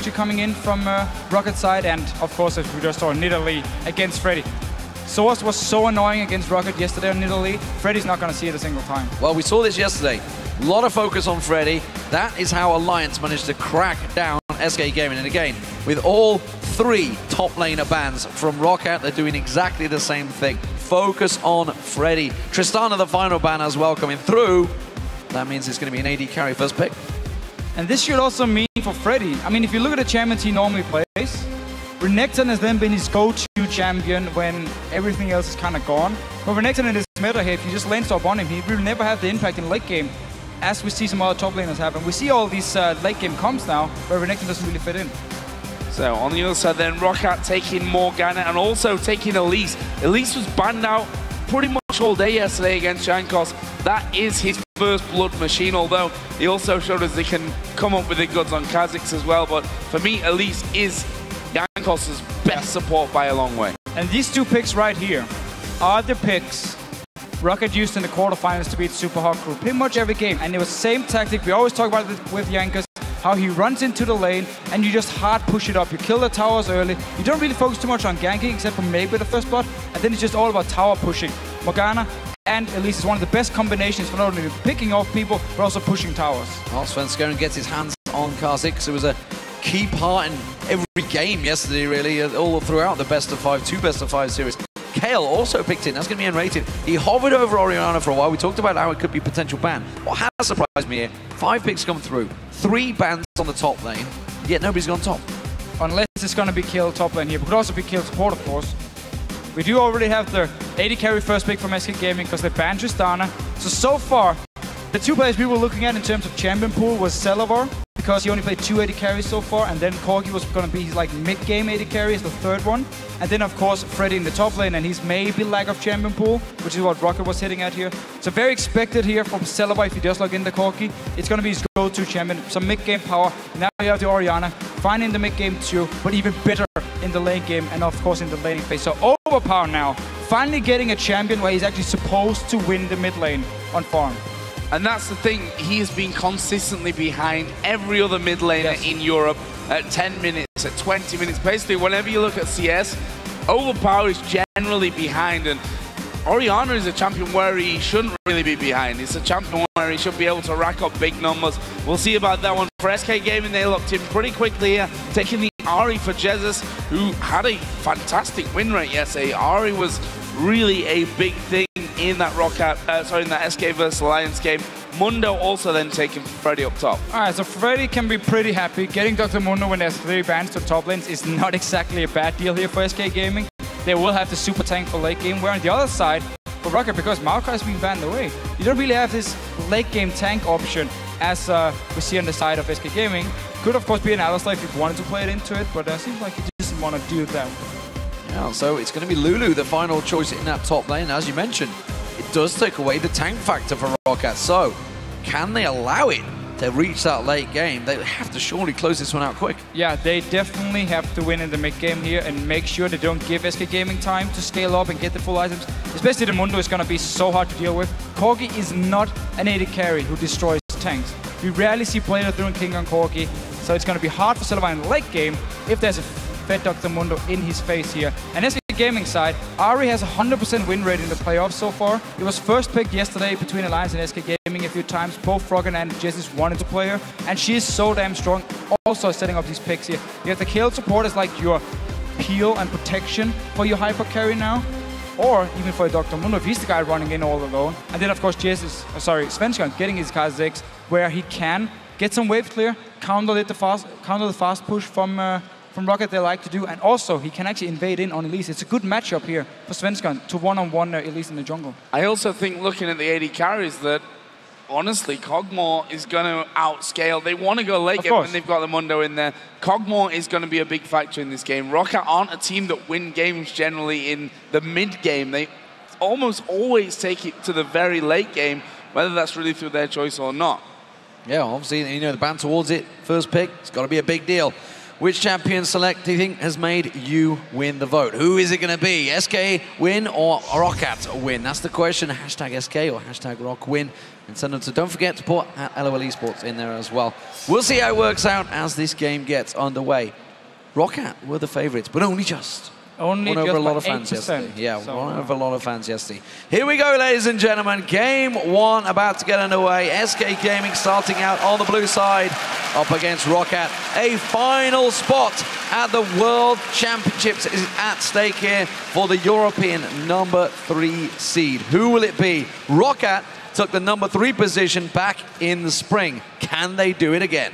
actually coming in from Rockat's side, and of course, as we just saw, Nidalee against Freddy. Source was so annoying against Roccat yesterday on Nidalee. Freddy's not going to see it a single time. Well, we saw this yesterday. A lot of focus on Freddy. That is how Alliance managed to crack down SK Gaming. And again, with all 3 top laner bans from Roccat, they're doing exactly the same thing. Focus on Freddy. Tristana, the final ban as well, coming through. That means it's going to be an AD carry first pick. And this should also mean for Freddy. I mean, if you look at the champions he normally plays, Renekton has then been his go-to champion when everything else is kind of gone. But Renekton in this meta here, if you just lane stop on him, he will never have the impact in late game, as we see some other top laners happen. We see all these late game comps now, where Renekton doesn't really fit in. So on the other side then, Roccat taking Morgana and also taking Elise. Elise was banned out pretty much all day yesterday against Jankos. That is his first blood machine, although he also showed us they can come up with the goods on Kha'Zix as well. But for me, Elise is Jankos' best support by a long way. And these 2 picks right here are the picks Roccat used in the quarterfinals to beat Super Hawk Crew pretty much every game. And it was the same tactic. We always talk about it with Jankos, how he runs into the lane and you just hard push it up. You kill the towers early. You don't really focus too much on ganking except for maybe the first spot. And then it's just all about tower pushing. Morgana and Elise is one of the best combinations for not only picking off people, but also pushing towers. Well, Svenskeren gets his hands on Kha'Zix. It was a key part in every game yesterday, really, all throughout the best of 5, 2 best of 5 series. Kayle also picked in. That's going to be nRated. He hovered over Orianna for a while. We talked about how it could be potential ban. What has surprised me here, 5 picks come through, 3 bans on the top lane, yet nobody's gone top. Unless it's going to be killed top lane here, but could also be killed support, of course. We do already have the AD carry first pick from SK Gaming because they banned Tristana. So far, the 2 players we were looking at in terms of champion pool was Celaver, because he only played 2 AD carries so far, and then Corki was going to be his like mid-game AD carry as the 3rd one. And then of course Freddy in the top lane, and he's maybe lack of champion pool, which is what Roccat was hitting at here. So very expected here from Celaver if he does log in the Corki. It's going to be his go-to champion, some mid-game power. Now you have the Orianna, fine in the mid-game too, but even better in the late game and of course in the laning phase. So Overpow now, finally getting a champion where he's actually supposed to win the mid lane on farm. And that's the thing, he has been consistently behind every other mid laner in Europe at 10 minutes, at 20 minutes. Basically, whenever you look at CS, Overpow is generally behind, and Orianna is a champion where he shouldn't really be behind. It's a champion where he should be able to rack up big numbers. We'll see about that one. For SK Gaming, they locked in pretty quickly here, taking the Ahri for Jesiz, who had a fantastic win rate yesterday. Ahri was really a big thing in that in that SK vs Alliance game. Mundo also then taking Freddy up top. Alright, so Freddy can be pretty happy. Getting Dr. Mundo when there's 3 bans to top lanes is not exactly a bad deal here for SK Gaming. They will have the super tank for late game, where on the other side, for Roccat, because Maokai is being banned away, you don't really have this late game tank option as we see on the side of SK Gaming. Could of course be an Alistar if you wanted to play it into it, but it seems like you just want to do that. Yeah, so it's going to be Lulu, the final choice in that top lane. As you mentioned, it does take away the tank factor for Roccat. So, can they allow it to reach that late game? They have to surely close this one out quick. Yeah, they definitely have to win in the mid game here and make sure they don't give SK Gaming time to scale up and get the full items. Especially the Mundo is going to be so hard to deal with. Corki is not an AD carry who destroys tanks. We rarely see player through King on Corki, so it's going to be hard for Celaver in the late game if there's a fed Dr. Mundo in his face here. And SK Gaming side, Ahri has a 100% win rate in the playoffs so far. It was first picked yesterday between Alliance and SK Gaming a few times. Both Roccat and Jesiz wanted to play her, and she is so damn strong. Also setting up these picks here. You have the Kayle support as like your peel and protection for your hyper carry now, or even for Dr. Mundo if he's the guy running in all alone. And then of course Svenskeren getting his Kha'Zix, where he can get some wave clear, counter the fast push from Roccat they like to do, and also he can actually invade in on Elise. It's a good matchup here for Svenskeren to one-on-one Elise in the jungle. I also think looking at the AD carries that honestly Kog'Maw is going to outscale. They want to go late game when they've got the Mundo in there. Kog'Maw is going to be a big factor in this game. Roccat aren't a team that win games generally in the mid game. They almost always take it to the very late game, whether that's really through their choice or not. Yeah, obviously, you know, the ban towards it, first pick, it's got to be a big deal. Which champion select do you think has made you win the vote? Who is it going to be? SK win or Roccat win? That's the question. Hashtag SK or hashtag Rock win. And send them to, don't forget to put LOL Esports in there as well. We'll see how it works out as this game gets underway. Roccat were the favorites, but only just. Only won just over a lot by of fans 8%. yesterday. Yeah, So, won over a lot of fans yesterday. Here we go, ladies and gentlemen. Game 1 about to get underway. SK Gaming starting out on the blue side, up against Roccat. A final spot at the World Championships is at stake here for the European #3 seed. Who will it be? Roccat took the #3 position back in the spring. Can they do it again?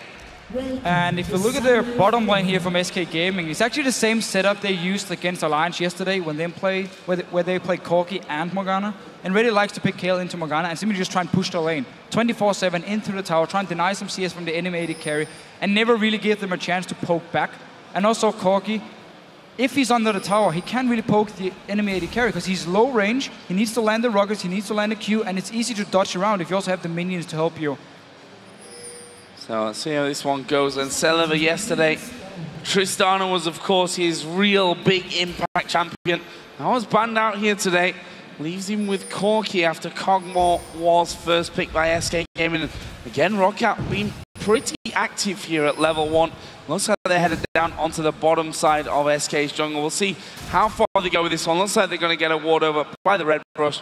And if you look at their bottom lane here from SK Gaming, it's actually the same setup they used against Alliance yesterday when they played, where they played Corki and Morgana. And really likes to pick Kayle into Morgana and simply just try and push the lane 24/7 into the tower, try and deny some CS from the enemy AD carry, and never really give them a chance to poke back. And also Corki, if he's under the tower, he can't really poke the enemy AD carry because he's low range. He needs to land the rockets, he needs to land the Q, and it's easy to dodge around if you also have the minions to help you. So let's see how this one goes. And Celaver yesterday, Tristana was of course his real big impact champion. Now was banned out here today. Leaves him with Corki after Kog'Maw was first picked by SK Gaming. And again, Roccat being pretty active here at level 1. Looks like they're headed down onto the bottom side of SK's jungle. We'll see how far they go with this one. Looks like they're going to get a ward over by the Red Brush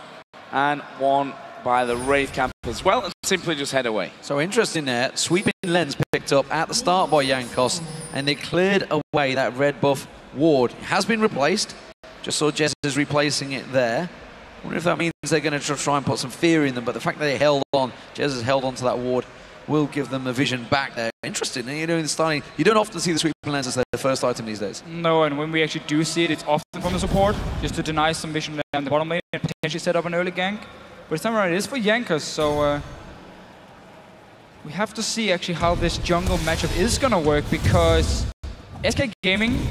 and one by the Wraith Camp as well, and simply just head away. So interesting there, sweeping lens picked up at the start by Jankos, and they cleared away that red buff ward. It has been replaced, just saw Jesiz replacing it there. I wonder if that means they're going to try and put some fear in them, but the fact that they held on, Jesiz held on to that ward, will give them the vision back there. Interesting, you're doing the starting, you don't often see the sweeping lens as their first item these days. No, and when we actually do see it, it's often from the support, just to deny some vision down the bottom lane and potentially set up an early gank. But it's not right, it is for Jankos, so we have to see actually how this jungle matchup is gonna work, because SK Gaming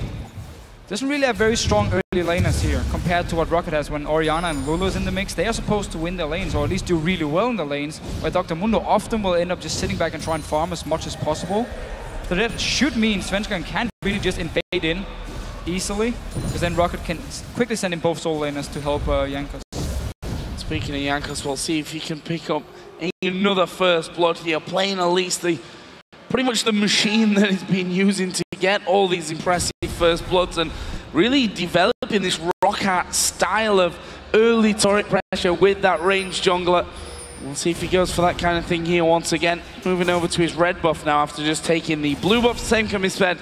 doesn't really have very strong early laners here compared to what Roccat has when Orianna and Lulu is in the mix. They are supposed to win their lanes, or at least do really well in the lanes, where Dr. Mundo often will end up just sitting back and try and farm as much as possible. So that should mean Svenskeren can really just invade in easily, because then Roccat can quickly send in both solo laners to help Jankos. Speaking of Jankos, we'll see if he can pick up another first blood here, playing Elise, pretty much the machine that he's been using to get all these impressive first bloods, and really developing this Roccat style of early turret pressure with that ranged jungler. We'll see if he goes for that kind of thing here once again. Moving over to his red buff now after just taking the blue buff. Same can be said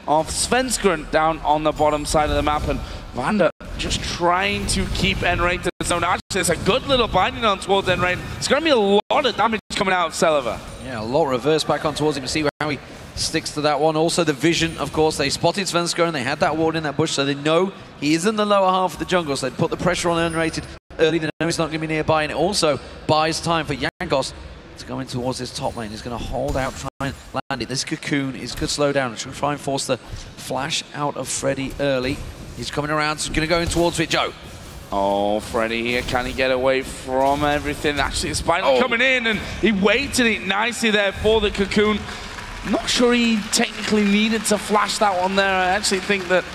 of Svenskeren down on the bottom side of the map, and VandeR just trying to keep nRated zone. Actually, it's a good little binding on towards nRated. It's going to be a lot of damage coming out of Celaver. Yeah, a lot reverse back on towards him. See how he sticks to that one. Also the vision, of course, they spotted Svenskeren, they had that ward in that bush, so they know he is in the lower half of the jungle, so they put the pressure on nRated early. They know he's not going to be nearby, and it also buys time for Jankos to go in towards this top lane. He's going to hold out, try and land it. This cocoon is good slow down. He's going to try and force the flash out of Freddy early. He's coming around, so he's going to go in towards it. Joe. Oh, Freddy here, can he get away from everything? Actually, the spider coming in, and he waited it nicely there for the cocoon. Not sure he technically needed to flash that one there. I actually think that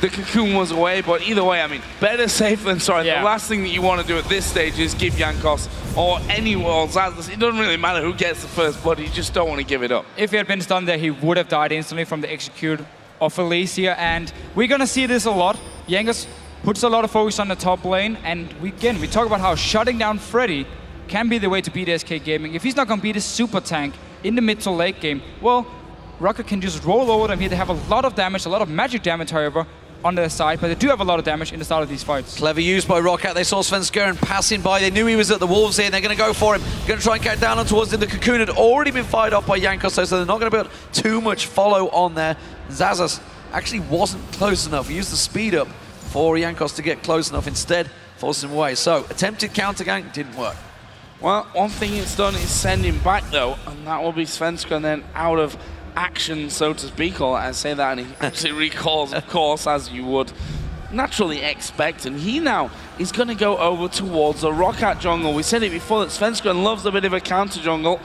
the cocoon was away, but either way, I mean, better safe than sorry. Yeah. The last thing that you want to do at this stage is give Jankos or anyone else, it doesn't really matter who gets the first blood, you just don't want to give it up. If he had been stunned there, he would have died instantly from the execute of Elise here, and we're going to see this a lot. Jankos puts a lot of focus on the top lane, and we talk about how shutting down Freddy can be the way to beat SK Gaming. If he's not going to beat his super tank in the mid to late game, well, Roccat can just roll over them here. They have a lot of damage, a lot of magic damage, however, on their side, but they do have a lot of damage in the start of these fights. Clever use by Roccat. They saw Svenskeren passing by. They knew he was at the Wolves here, and they're going to go for him. Going to try and get down on towards him. The cocoon had already been fired off by Jankos, so they're not going to build too much follow on there. Xaxus actually wasn't close enough. He used the speed up for Jankos to get close enough, instead forced him away. So attempted counter gank didn't work. Well, one thing it's done is send him back though, and that will be Svenskeren then out of action, so to speak. Or I say that and he actually recalls, of course, as you would naturally expect, and he now is going to go over towards the Roccat jungle. We said it before that Svenskeren loves a bit of a counter jungle.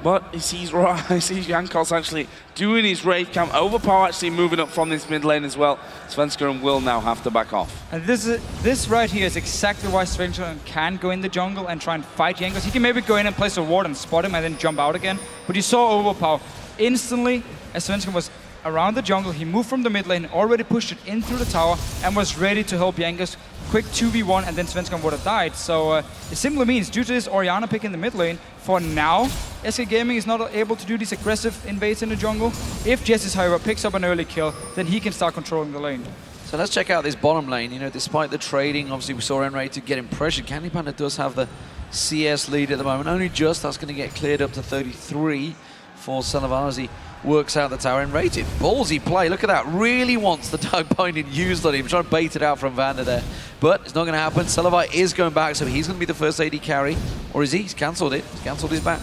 But he sees Jankos actually doing his Wraith Camp. Overpow actually moving up from this mid lane as well. Svenskeren will now have to back off. And this right here is exactly why Svenskeren can go in the jungle and try and fight Jankos. He can maybe go in and place a ward and spot him and then jump out again. But you saw Overpow instantly, as Svenskeren was around the jungle, he moved from the mid lane, already pushed it in through the tower, and was ready to help Jankos. Quick 2v1, and then Svenskeren would have died. So it simply means, due to this Orianna pick in the mid lane, for now, SK Gaming is not able to do these aggressive invades in the jungle. If Jesiz, however, picks up an early kill, then he can start controlling the lane. So let's check out this bottom lane. You know, despite the trading, obviously we saw nRated getting pressured. Panda does have the CS lead at the moment. Only just, that's going to get cleared up to 33 for Celaver as he works out the tower. nRated, ballsy play, look at that. Really wants the tug binding used on him, trying to bait it out from VandeR there. But it's not going to happen. Celaver is going back, so he's going to be the first AD carry. Or is he? He's cancelled it. He's cancelled his back.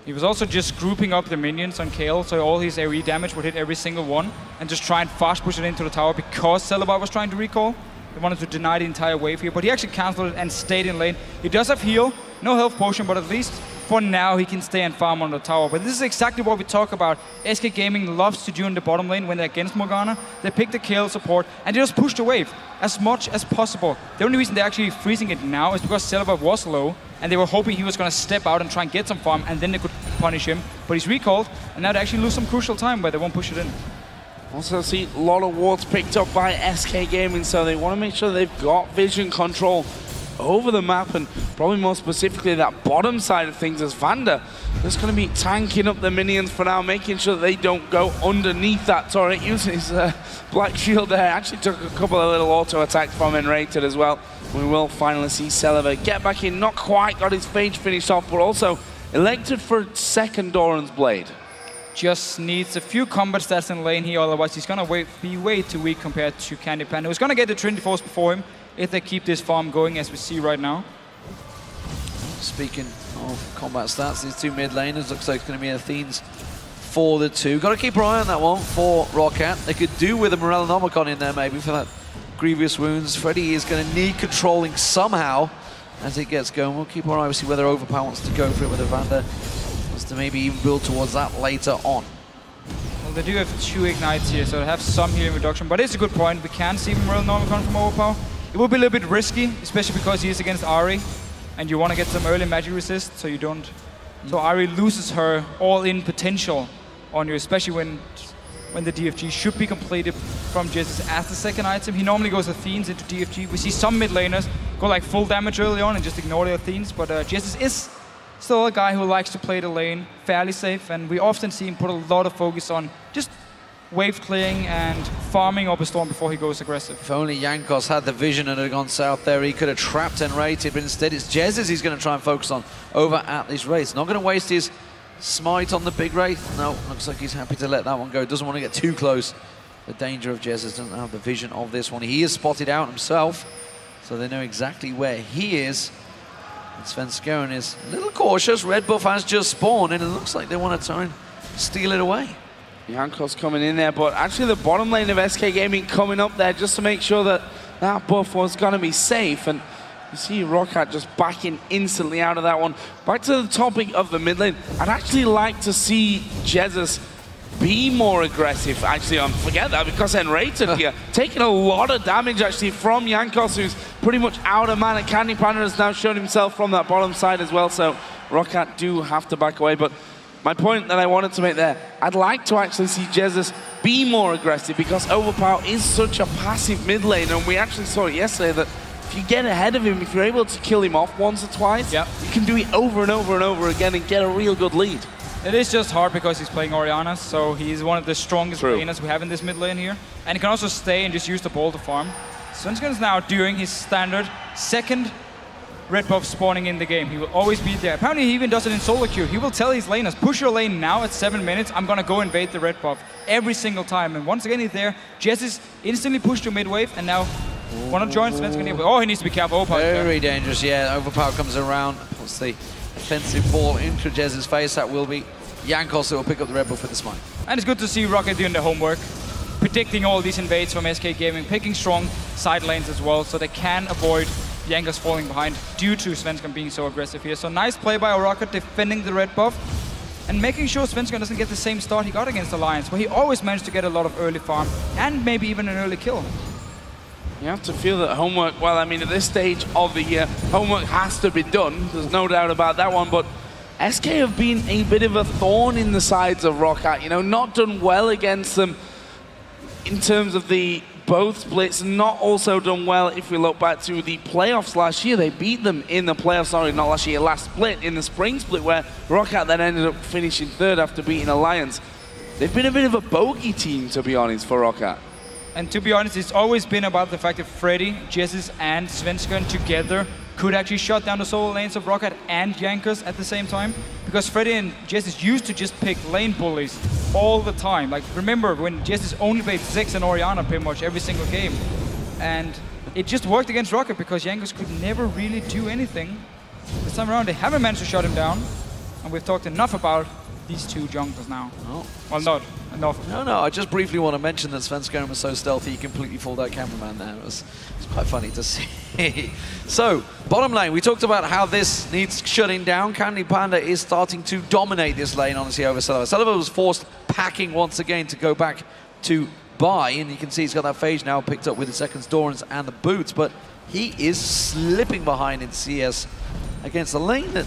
He was also just grouping up the minions on Kayle, so all his AoE damage would hit every single one, and just try and fast push it into the tower because Celaver was trying to recall. He wanted to deny the entire wave here, but he actually cancelled it and stayed in lane. He does have heal, no health potion, but at least for now he can stay and farm on the tower. But this is exactly what we talk about. SK Gaming loves to do in the bottom lane when they're against Morgana. They pick the Kayle support and they just push the wave as much as possible. The only reason they're actually freezing it now is because Celaver was low and they were hoping he was going to step out and try and get some farm, and then they could punish him. But he's recalled, and now they actually lose some crucial time where they won't push it in. Also see a lot of wards picked up by SK Gaming, so they want to make sure they've got vision control over the map, and probably more specifically that bottom side of things, as VandeR is going to be tanking up the minions for now, making sure that they don't go underneath that turret, using his black shield there. Actually took a couple of little auto attacks from nRated as well. We will finally see Celaver get back in, not quite got his phage finished off, but also elected for second Doran's Blade. Just needs a few combat stats in lane here, otherwise he's going to be way too weak compared to Panda, who's going to get the Trinity Force before him if they keep this farm going, as we see right now. Speaking of combat stats, these two mid laners, looks like it's going to be Athene's for the two. Got to keep an eye on that one for Roccat. They could do with a Morellonomicon in there maybe for that grievous wounds. Freddy is going to need controlling somehow as it gets going. We'll keep our eye to see whether Overpow wants to go for it, whether VandeR wants to maybe even build towards that later on. Well, they do have 2 ignites here, so they have some healing reduction, but it's a good point. We can see Morellonomicon from Overpow. It will be a little bit risky, especially because he is against Ahri, and you want to get some early magic resist, so you don't. So Ahri loses her all-in potential on you, especially when the DFG should be completed from Jesiz as the second item. He normally goes Athenes into DFG. We see some mid laners go like full damage early on and just ignore the Athenes, but Jesiz is still a guy who likes to play the lane fairly safe, and we often see him put a lot of focus on just wave clearing and farming up a storm before he goes aggressive. If only Jankos had the vision and had gone south there, he could have trapped nRated, but instead it's Jesiz he's going to try and focus on over at this Wraith. Not going to waste his smite on the big Wraith. No, looks like he's happy to let that one go. Doesn't want to get too close. The danger of Jesiz doesn't have the vision of this one. He is spotted out himself, so they know exactly where he is. And Svenskeren is a little cautious. Red buff has just spawned, and it looks like they want to try and steal it away. Jankos coming in there, but actually the bottom lane of SK Gaming coming up there just to make sure that that buff was going to be safe. And you see Roccat just backing instantly out of that one. Back to the topic of the mid lane, I'd actually like to see Jesiz be more aggressive. Actually, forget that, because nRated here taking a lot of damage actually from Jankos, who's pretty much out of mana. Panda has now shown himself from that bottom side as well, so Roccat do have to back away. But my point that I wanted to make there, I'd like to actually see Jesiz be more aggressive, because Overpow is such a passive mid lane, and we actually saw it yesterday that if you get ahead of him, if you're able to kill him off once or twice, you can do it over and over and over again and get a real good lead. It is just hard because he's playing Orianna, so he's one of the strongest laners we have in this mid lane here. And he can also stay and just use the ball to farm. Svenskeren is now doing his standard second red buff spawning in the game. He will always be there. Apparently he even does it in solo queue. He will tell his laners, push your lane now at 7 minutes, I'm gonna go invade the red buff every single time. And once again he's there. Jesiz instantly pushed to mid wave, and now wanna join Svenskeren here. Oh, he needs to be careful. Overpow. Very dangerous, yeah. Overpow comes around, puts the offensive ball into Jeziz's face. That will be Jankos who will pick up the red buff with the smite. And it's good to see Roccat doing the homework, predicting all these invades from SK Gaming, picking strong side lanes as well, so they can avoid Jankos falling behind due to Svenskeren being so aggressive here. So nice play by Roccat defending the red buff and making sure Svenskeren doesn't get the same start he got against Alliance, where he always managed to get a lot of early farm and maybe even an early kill. You have to feel that homework, well, I mean, at this stage of the year, homework has to be done. There's no doubt about that one, but SK have been a bit of a thorn in the sides of Roccat, you know, not done well against them in terms of the both splits, not also done well if we look back to the playoffs last year. They beat them in the playoffs, sorry, not last year, last split, in the spring split, where Roccat then ended up finishing third after beating Alliance. They've been a bit of a bogey team, to be honest, for Roccat. And to be honest, it's always been about the fact that Freddy, Jesiz and Svenskeren together could actually shut down the solo lanes of Roccat and Jankos at the same time. Because Freddy and Jesiz used to just pick lane bullies all the time. Like, remember when Jesiz only played Xaxus and Orianna pretty much every single game. And it just worked against Roccat because Jankos could never really do anything. This time around, they haven't managed to shut him down. And we've talked enough about these two junglers now. Oh. Well, not enough. No, I just briefly want to mention that Svenskeren was so stealthy he completely fooled our cameraman there. It was quite funny to see. So, bottom lane, we talked about how this needs shutting down. Panda is starting to dominate this lane, honestly, over Celaver. Celaver was forced packing once again to go back to buy, and you can see he's got that phase now picked up with the seconds, Dorans, and the boots, but he is slipping behind in CS against a lane that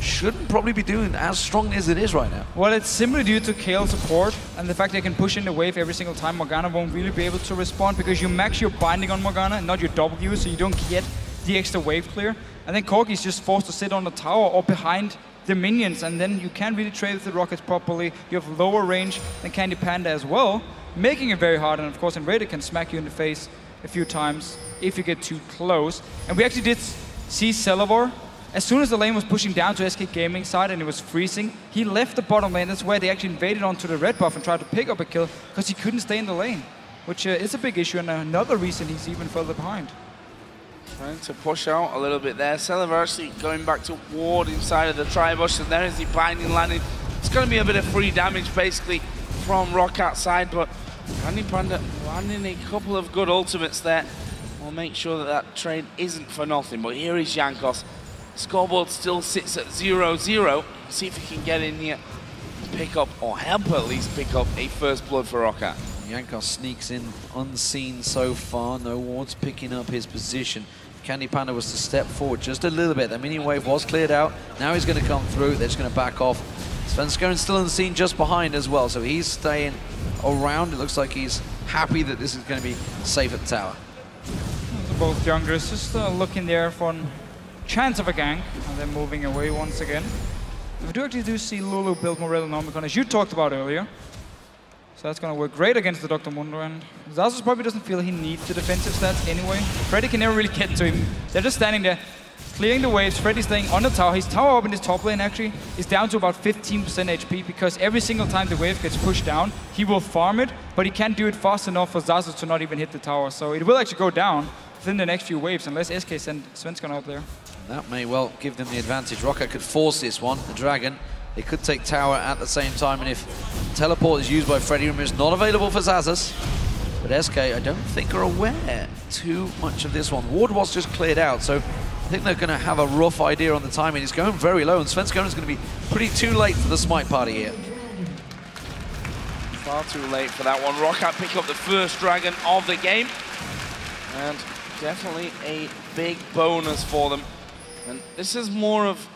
shouldn't probably be doing as strongly as it is right now. Well, it's simply due to Kayle support and the fact they can push in the wave every single time. Morgana won't really be able to respond because you max your binding on Morgana and not your W, so you don't get the extra wave clear. And then Corki is just forced to sit on the tower or behind the minions, and then you can't really trade with the rockets properly. You have lower range than Panda as well, making it very hard. And of course, nRated can smack you in the face a few times if you get too close. And we actually did see Celaver. As soon as the lane was pushing down to SK Gaming side and it was freezing, he left the bottom lane. That's where they actually invaded onto the red buff and tried to pick up a kill because he couldn't stay in the lane, which is a big issue and another reason he's even further behind. Trying to push out a little bit there. Celaver actually going back to ward inside of the tri-bush, and there is the binding landing. It's going to be a bit of free damage basically from Roccat's side, but Panda landing a couple of good ultimates there. We'll make sure that that trade isn't for nothing, but here is Jankos. Scoreboard still sits at 0-0. See if he can get in here, pick up, or help at least pick up a first blood for Roccat. Jankos sneaks in unseen so far. No wards picking up his position. Panda was to step forward just a little bit. The minion wave was cleared out. Now he's going to come through. They're just going to back off. Svenskeren still unseen just behind as well, so he's staying around. It looks like he's happy that this is going to be safe at the tower. Both junglers just looking there for chance of a gank, and then moving away once again. We do see Lulu build Morel and Omicron, as you talked about earlier. So that's going to work great against the Dr. Mundo, and Xaxus probably doesn't feel he needs the defensive stats anyway. Freddy can never really get to him. They're just standing there, clearing the waves. Freddy's staying on the tower. His tower up in his top lane actually is down to about 15% HP, because every single time the wave gets pushed down, he will farm it, but he can't do it fast enough for Xaxus to not even hit the tower. So it will actually go down within the next few waves, unless SK send Svenskeren out there. That may well give them the advantage. Roccat could force this one, the Dragon. They could take tower at the same time, and if teleport is used by Freddy, it's not available for Xaxus. But SK, I don't think are aware too much of this one. Ward was just cleared out, so I think they're going to have a rough idea on the timing. It's going very low, and Svenskeren is going to be pretty too late for the smite party here. Far too late for that one. Roccat pick up the first Dragon of the game, and definitely a big bonus for them. And this is more of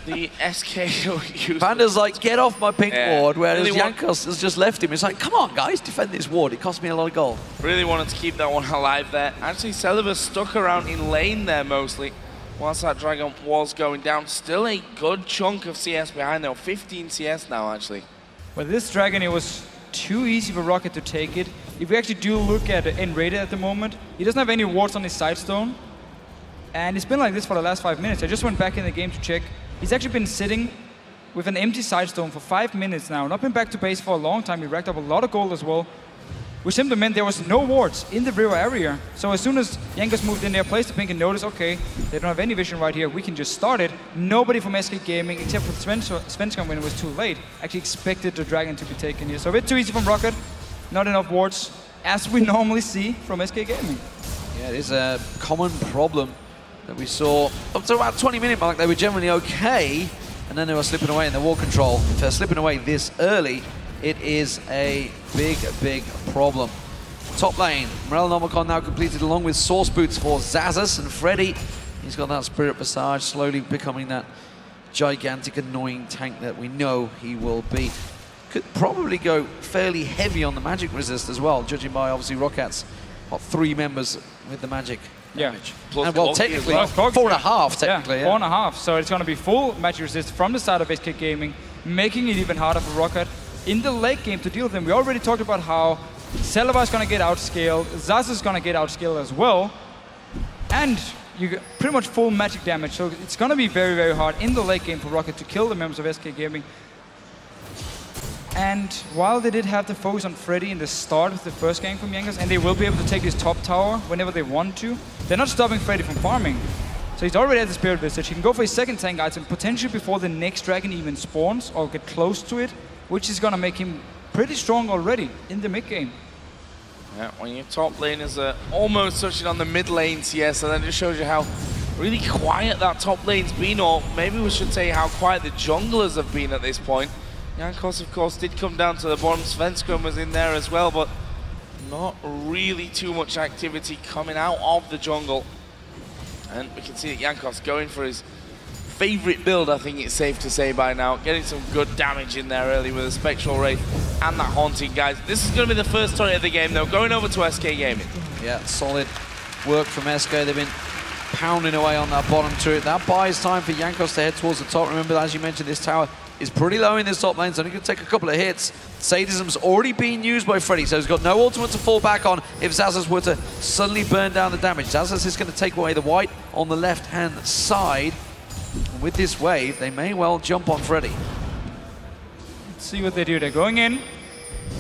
the SK use. Panda's like, get off my pink ward, whereas really Jankos has just left him. It's like, come on, guys, defend this ward. It cost me a lot of gold. Really wanted to keep that one alive there. Actually, Celaver stuck around in lane there mostly, whilst that Dragon was going down. Still a good chunk of CS behind there. 15 CS now, actually. Well, this Dragon, it was too easy for Roccat to take it. If we actually do look at nRated at the moment, he doesn't have any wards on his sidestone. And it's been like this for the last 5 minutes. I just went back in the game to check. He's actually been sitting with an empty sidestone for 5 minutes now. Not been back to base for a long time. He racked up a lot of gold as well, which simply meant there was no wards in the rear area. So as soon as Jankos moved in there, placed the pink and noticed, okay, they don't have any vision right here, we can just start it. Nobody from SK Gaming, except for Svenskeren when it was too late, actually expected the Dragon to be taken here. So a bit too easy from Roccat. Not enough wards, as we normally see from SK Gaming. Yeah, it is a common problem that we saw up to about 20-minute mark. They were generally okay, and then they were slipping away in the wall control. If they're slipping away this early, it is a big, big problem. Top lane, Morelnomicon now completed along with Source Boots for Xaxus and Freddy. He's got that Spirit Visage, slowly becoming that gigantic, annoying tank that we know he will be. Could probably go fairly heavy on the magic resist as well, judging by obviously Rockat's got 3 members with the magic damage. Plus and well, technically, 4.5 technically. Yeah, 4.5. So it's going to be full magic resist from the side of SK Gaming, making it even harder for Roccat in the late game to deal with them. We already talked about how Celaver is going to get outscaled, Xaxus is going to get outscaled as well, and you get pretty much full magic damage. So it's going to be very, very hard in the late game for Roccat to kill the members of SK Gaming. And while they did have to focus on Freddy in the start of the first game from Jankos, and they will be able to take his top tower whenever they want to, they're not stopping Freddy from farming. So he's already at the Spirit Visage. He can go for his second tank item, potentially before the next dragon even spawns or get close to it, which is going to make him pretty strong already in the mid game. Yeah, when your top laners are almost touching on the mid lane CS, and that just shows you how really quiet that top lane's been, or maybe we should say how quiet the junglers have been at this point. Jankos, of course, did come down to the bottom. Svenskeren was in there as well, but not really too much activity coming out of the jungle. And we can see that Jankos going for his favorite build, I think it's safe to say by now. Getting some good damage in there early with a Spectral Wraith and that Haunting, guys. This is going to be the first turret of the game, though. Going over to SK Gaming. Yeah, solid work from SK. They've been pounding away on that bottom turret. That buys time for Jankos to head towards the top. Remember, as you mentioned, this tower is pretty low in this top lane. It's only going to take a couple of hits. Sadism's already being used by Freddy, so he's got no ultimate to fall back on if Xaxus were to suddenly burn down the damage. Xaxus is going to take away the white on the left-hand side. And with this wave, they may well jump on Freddy. Let's see what they do. They're going in.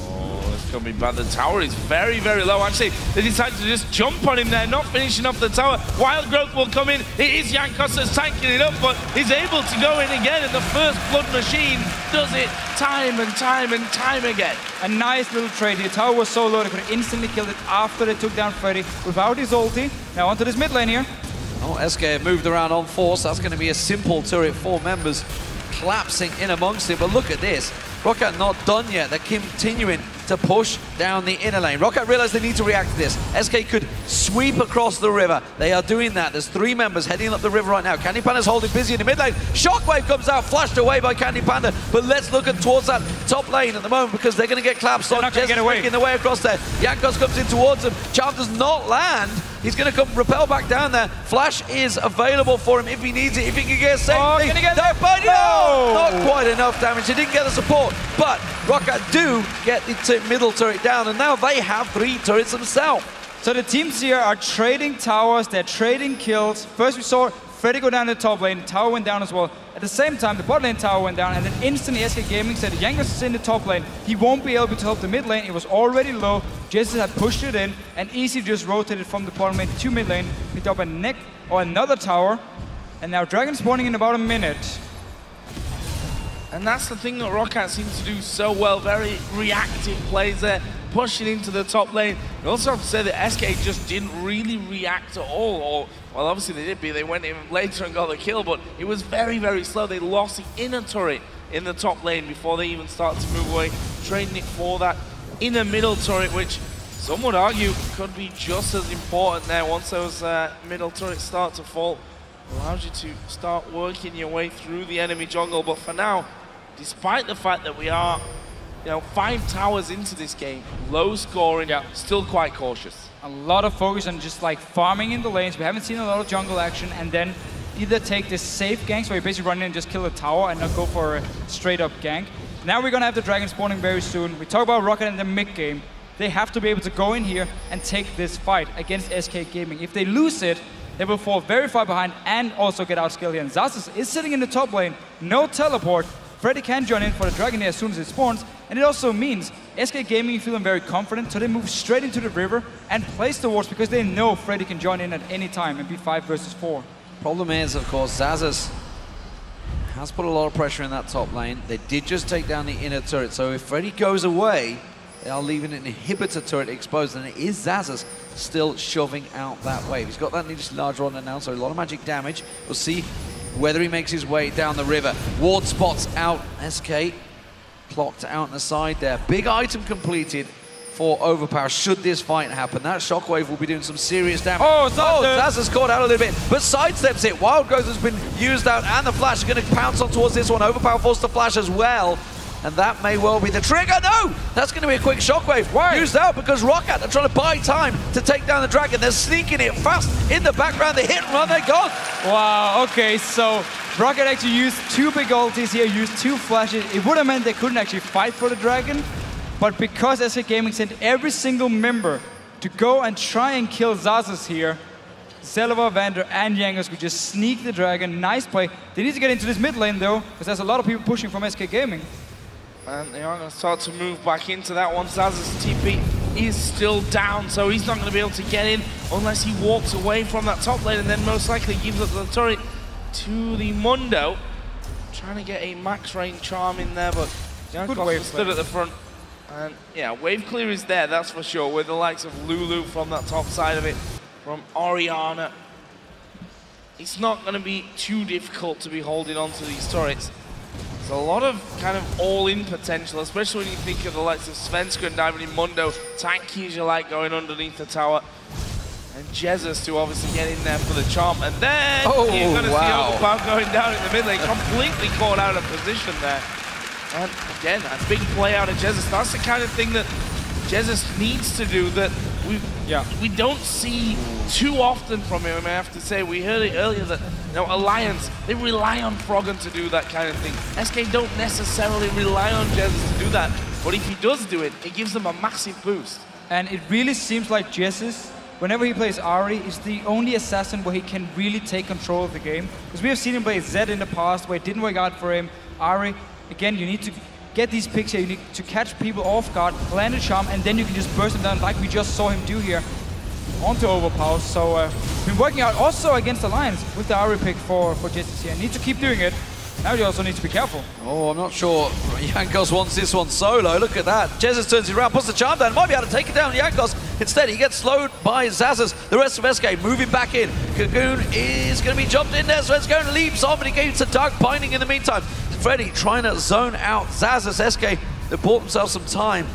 Oh, it's going to be bad. The tower is very, very low. Actually, they decided to just jump on him there, not finishing off the tower. Wild Growth will come in. It is Jankos that's tanking it up, but he's able to go in again, and the first Blood Machine does it time and time and time again. A nice little trade here. Tower was so low, they could have instantly killed it after they took down Freddy without his ulti. Now onto this mid lane here. Oh, SK have moved around on force. That's going to be a simple turret, 4 members collapsing in amongst it. But look at this. Roccat not done yet. They're continuing to push down the inner lane. Roccat realize they need to react to this. SK could sweep across the river. They are doing that. There's 3 members heading up the river right now. Candy Panda's holding busy in the mid lane. Shockwave comes out, flashed away by Candy Panda. But let's look towards that top lane at the moment, because they're going to get collapsed on. Jesiz making the way across there. Jankos comes in towards them. Charm does not land. He's going to come rappel back down there. Flash is available for him if he needs it. If he can get a save. Oh, can he get that? No! Not quite enough damage. He didn't get the support. But Roccat do get the middle turret down, and now they have 3 turrets themselves. So the teams here are trading towers. They're trading kills. First we saw Freddy go down the top lane. The tower went down as well. At the same time, the bot lane tower went down, and then instantly SK Gaming said Jankos is in the top lane. He won't be able to help the mid lane. It was already low. Jesiz had pushed it in, and Easy just rotated from the bottom lane to mid lane, picked up a neck or another tower, and now Dragon spawning in about a minute. And that's the thing that Roccat seems to do so well. Very reactive plays there, pushing into the top lane. You also have to say that SK just didn't really react at all. Or, well, obviously they did. They went in later and got the kill, but it was very, very slow. They lost the inner turret in the top lane before they even started to move away, trading it for that inner middle turret, which some would argue could be just as important there. Once those middle turrets start to fall, allows you to start working your way through the enemy jungle. But for now, despite the fact that we are, 5 towers into this game, low scoring, still quite cautious. A lot of focus on just like farming in the lanes. We haven't seen a lot of jungle action, and then either take this safe ganks where you basically run in and just kill a tower and not go for a straight up gank. Now we're gonna have the dragon spawning very soon. We talk about Roccat in the mid game. They have to be able to go in here and take this fight against SK Gaming. If they lose it, they will fall very far behind and also get outscaled here. And Xaxus is sitting in the top lane, no teleport. Freddy can join in for the dragon here as soon as it spawns, and it also means SK Gaming is feeling very confident, so they move straight into the river and place the wards because they know Freddy can join in at any time and be 5 versus 4. Problem is, of course, Xaxus has put a lot of pressure in that top lane. They did just take down the inner turret, so if Freddy goes away, They are leaving an inhibitor turret exposed, and it is Xaxus still shoving out that wave. He's got that needlessly large runner now, so a lot of magic damage. We'll see whether he makes his way down the river. Ward spots out. SK clocked out on the side there. Big item completed for Overpow should this fight happen. That shockwave will be doing some serious damage. Oh, Xaxus caught out a little bit, but sidesteps it. Wild Growth has been used out, and the flash is going to pounce on towards this one. Overpow forced the flash as well, and that may well be the trigger. No! That's going to be a quick shockwave. Why? Used out because Roccat are trying to buy time to take down the dragon. They're sneaking it fast in the background. They hit and run, they're gone. Wow, okay, so Roccat actually used 2 big ultis here, used 2 flashes. It would have meant they couldn't actually fight for the dragon, but because SK Gaming sent every single member to go and try and kill Xaxus here, Celaver, VandeR, and Jankos could just sneak the dragon. Nice play. They need to get into this mid lane though, because there's a lot of people pushing from SK Gaming. And they are going to start to move back into that one. Xaxus' TP is still down, so he's not going to be able to get in unless he walks away from that top lane, and then most likely gives up the turret to the Mundo. Trying to get a max range charm in there, but Jankos stood at the front. And yeah, wave clear is there, that's for sure, with the likes of Lulu from that top side of it, from Orianna. It's not going to be too difficult to be holding on to these turrets. There's a lot of kind of all-in potential, especially when you think of the likes of Svenskeren diving in Mundo, tanky as you like going underneath the tower, and Jesiz to obviously get in there for the charm. And then you're going to see Overpow going down in the mid lane, completely caught out of position there. And again, a big play out of Jesiz. That's the kind of thing that Jesiz needs to do that we don't see too often from him. I have to say, we heard it earlier that Alliance, they rely on Froggen to do that kind of thing. SK don't necessarily rely on Jesiz to do that, but if he does do it, it gives them a massive boost. And it really seems like Jesiz, whenever he plays Ahri, is the only assassin where he can really take control of the game. Because we have seen him play Zed in the past, where it didn't work out for him. Ahri, again, you need to get these picks here. You need to catch people off guard, land a charm, and then you can just burst them down like we just saw him do here onto Overpow. So, been working out also against Alliance with the Ahri pick for Jesiz here. Need to keep doing it. Now you also need to be careful. Oh, I'm not sure Jankos wants this one solo. Look at that. Jesiz turns it around, puts the charm down. Might be able to take it down Jankos. Instead, he gets slowed by Xaxus. The rest of SK moving back in. Cocoon is going to be jumped in there. Svenskeren leaps off, and he gets a dark binding in the meantime. Freddy trying to zone out Xaxus. SK, they bought themselves some time.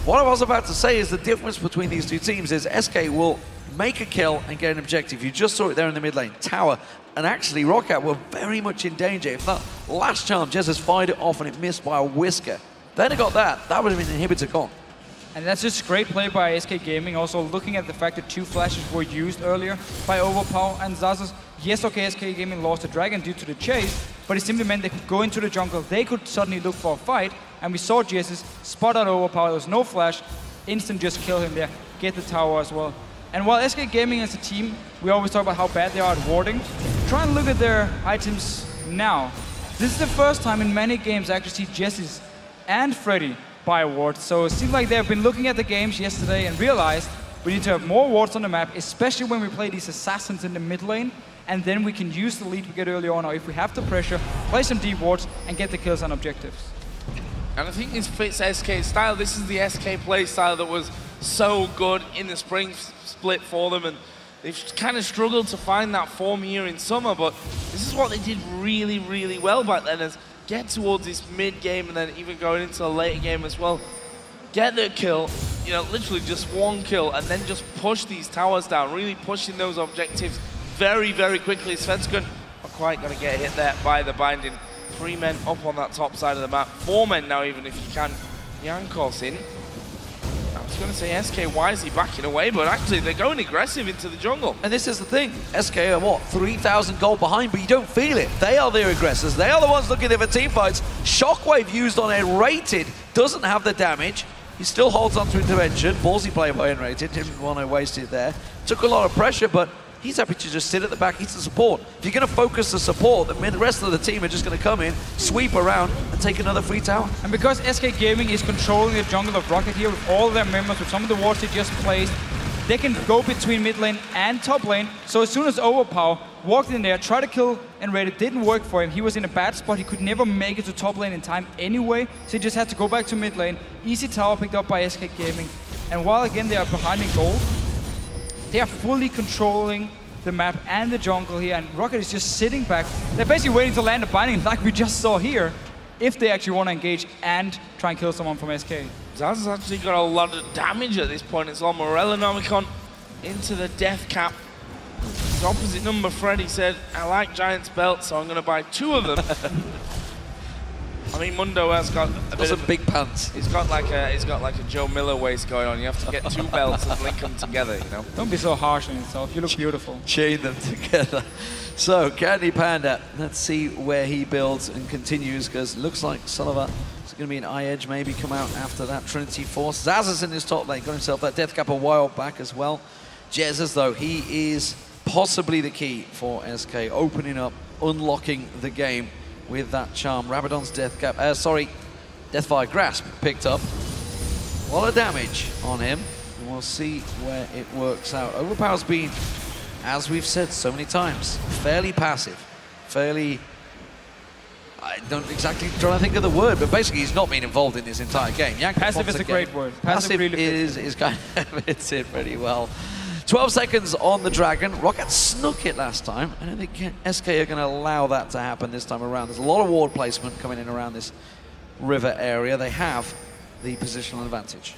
What I was about to say is the difference between these two teams is SK will make a kill and get an objective. You just saw it there in the mid lane. Tower. And actually, Roccat were very much in danger. If that last charm, Jesiz fired it off and it missed by a whisker. Then it got that. That would have been an inhibitor gone. And that's just great play by SK Gaming. Also looking at the fact that 2 flashes were used earlier by Overpow and Xaxus. Yes, okay, SK Gaming lost the dragon due to the chase, but it simply meant they could go into the jungle. They could suddenly look for a fight, and we saw Jesiz spot out Overpow. There was no flash. Instant just kill him there. Get the tower as well. And while SK Gaming as a team, we always talk about how bad they are at warding. Try and look at their items now. This is the first time in many games I actually see Jesiz and Freddy buy wards. So it seems like they've been looking at the games yesterday and realized we need to have more wards on the map, especially when we play these assassins in the mid lane. And then we can use the lead we get early on, or if we have the pressure, play some deep wards and get the kills on objectives. And I think this fits SK's style. This is the SK play style that was so good in the spring split for them, and they've kind of struggled to find that form here in summer, but this is what they did really, really well back then, is get towards this mid game and then even going into the later game as well. Get the kill, literally just 1 kill, and then just push these towers down, really pushing those objectives very, very quickly. Svenskeren are quite going to get hit there by the binding. 3 men up on that top side of the map, 4 men now even if you can. Jankos in. I was going to say SK, why is he backing away? But actually, they're going aggressive into the jungle. And this is the thing. SK are what? 3,000 gold behind, but you don't feel it. They are their aggressors. They are the ones looking for team fights. Shockwave used on nRated doesn't have the damage. He still holds on to intervention. Ballsy play by nRated. Didn't want to waste it there. Took a lot of pressure, but he's happy to just sit at the back. He's the support. If you're going to focus the support, then the rest of the team are just going to come in, sweep around, and take another free tower. And because SK Gaming is controlling the jungle of Roccat here with all their members, with some of the wards they just placed, they can go between mid lane and top lane. So as soon as Overpow walked in there, tried to kill nRated, didn't work for him. He was in a bad spot. He could never make it to top lane in time anyway, so he just had to go back to mid lane. Easy tower picked up by SK Gaming. And while again they are behind in gold, they are fully controlling the map and the jungle here, and Roccat is just sitting back. They're basically waiting to land a binding like we just saw here, if they actually want to engage and try and kill someone from SK. Xaxus actually got a lot of damage at this point. It's all Morellonomicon into the death cap. His opposite number, Freddy, said, I like Giant's belt, so I'm going to buy 2 of them. I mean, Mundo has got a bit of big pants. He's got like a Joe Miller waist going on. You have to get 2 belts and link them together, you know. Don't be so harsh on yourself. You look beautiful. Chain them together. So, Candy Panda, let's see where he builds and continues, because it looks like Celaver is going to be an eye edge, maybe come out after that Trinity Force. Xaxus in his top lane, got himself that death cap a while back as well. Jesiz, though, he is possibly the key for SK, opening up, unlocking the game with that charm. Rabadon's death cap, Deathfire Grasp picked up. A lot of damage on him, and we'll see where it works out. Overpow's been, as we've said so many times, fairly passive, fairly, I don't exactly trying to think of the word, but basically he's not been involved in this entire game. Jankos passive is a great word. Passive really is kind of fits it pretty well. 12 seconds on the Dragon. Roccat snuck it last time. I don't think SK are going to allow that to happen this time around. There's a lot of ward placement coming in around this river area. They have the positional advantage.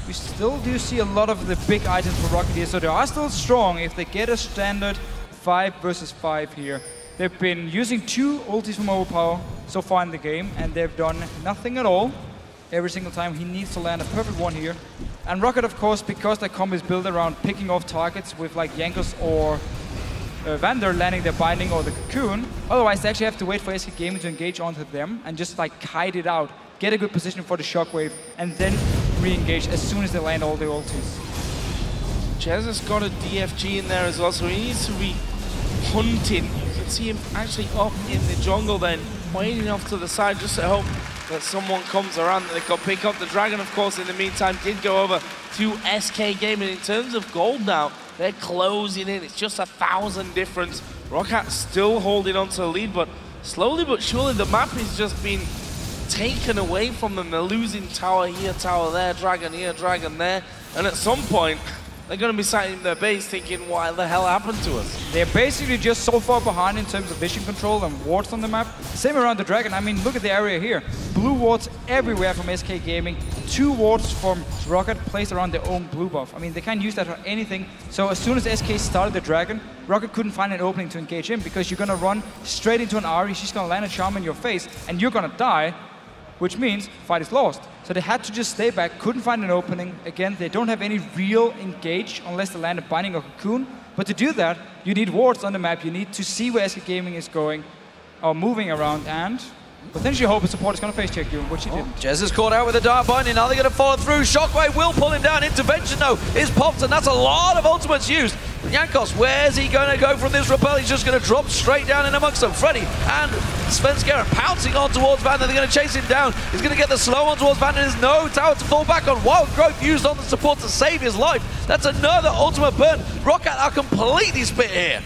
We still do see a lot of the big items for Roccat here, so they are still strong if they get a standard 5 versus 5 here. They've been using 2 ultis from Overpow so far in the game, and they've done nothing at all. Every single time he needs to land a perfect one here. And Roccat, of course, because their combo is built around picking off targets with like Jankos or VandeR landing their binding or the cocoon. Otherwise, they actually have to wait for SK Gaming to engage onto them and just like kite it out, get a good position for the shockwave, and then re-engage as soon as they land all the ultis. Jesiz got a DFG in there as well, so he needs to be hunting. You can see him actually up in the jungle then, waiting off to the side just to hope that someone comes around that they can pick up. The Dragon, of course, in the meantime, did go over to SK Gaming. In terms of gold now, they're closing in. It's just 1,000 difference. Roccat still holding on to the lead, but slowly but surely the map is just being taken away from them. They're losing tower here, tower there, Dragon here, Dragon there. And at some point, they're going to be sat in their base thinking, what the hell happened to us? They're basically just so far behind in terms of vision control and wards on the map. Same around the Dragon. I mean, look at the area here. Blue wards everywhere from SK Gaming. 2 wards from Roccat placed around their own blue buff. I mean, they can't use that for anything. So as soon as SK started the Dragon, Roccat couldn't find an opening to engage in, because you're going to run straight into an Ahri. She's going to land a charm in your face, and you're going to die, which means fight is lost. So they had to just stay back, couldn't find an opening. Again, they don't have any real engage unless they land a binding or cocoon. But to do that, you need wards on the map. You need to see where SK Gaming is going or moving around, and potentially hope a support is going to face check you, which he didn't. Jesiz caught out with a dark binding. Now they're going to follow through. Shockwave will pull him down. Intervention, though, is popped, and that's a lot of ultimates used. Jankos, where's he going to go from this rappel? He's just going to drop straight down in amongst them. Freddy and Svenskeren pouncing on towards VandeR. They're going to chase him down. He's going to get the slow on towards VandeR. There's no tower to fall back on. Wild Growth used on the support to save his life. That's another ultimate burn. Roccat are completely split here.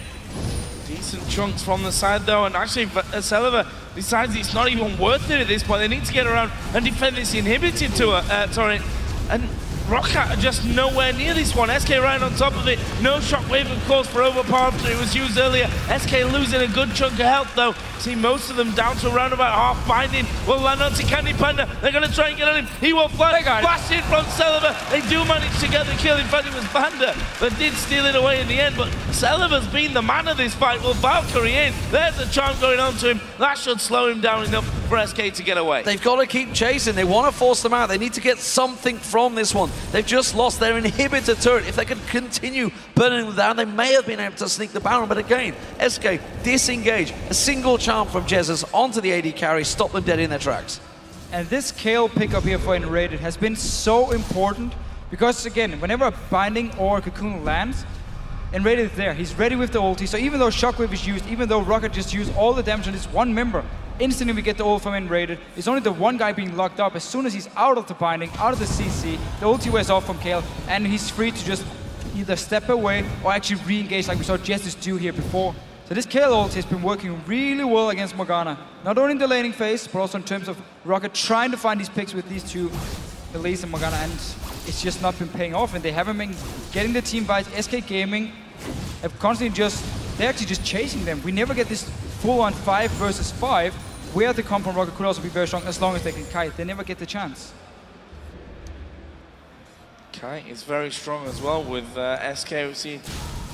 Decent chunks from the side, though, and actually Celaver decides it's not even worth it at this point. They need to get around and defend this inhibited turret. And Roccat are just nowhere near this one. SK right on top of it. No shockwave, of course, for Overpow after it was used earlier. SK losing a good chunk of health, though. See most of them down to around about half binding. Will land onto Candy Panda. They're going to try and get on him. He will fly. Flash in from Celaver. They do manage to get the kill. In fact, it was VandeR that did steal it away in the end. But Celaver's been the man of this fight. Will Valkyrie in. There's a charm going on to him. That should slow him down enough for SK to get away. They've got to keep chasing. They want to force them out. They need to get something from this one. They've just lost their inhibitor turret. If they could continue burning them down, they may have been able to sneak the Baron. But again, SK disengage. A single charm from Jesiz onto the AD carry, stop them dead in their tracks. And this Kayle pickup here for nRated has been so important, because again, whenever a binding or a cocoon lands, nRated is there. He's ready with the ulti. So even though shockwave is used, even though Roccat just used all the damage on this one member, instantly we get the ult from nRated. It's only the one guy being locked up. As soon as he's out of the binding, out of the CC, the ulti wears off from Kayle, and he's free to just either step away or actually re-engage like we saw Jesiz do here before. So this Kayle ult has been working really well against Morgana. Not only in the laning phase, but also in terms of Roccat trying to find these picks with these two, Elise and Morgana, and it's just not been paying off, and they haven't been getting the team fights. SK Gaming have constantly they're actually just chasing them. We never get this full-on 5 versus 5, where the come from Roccat could also be very strong as long as they can kite. They never get the chance. Kite is very strong as well with SK. We see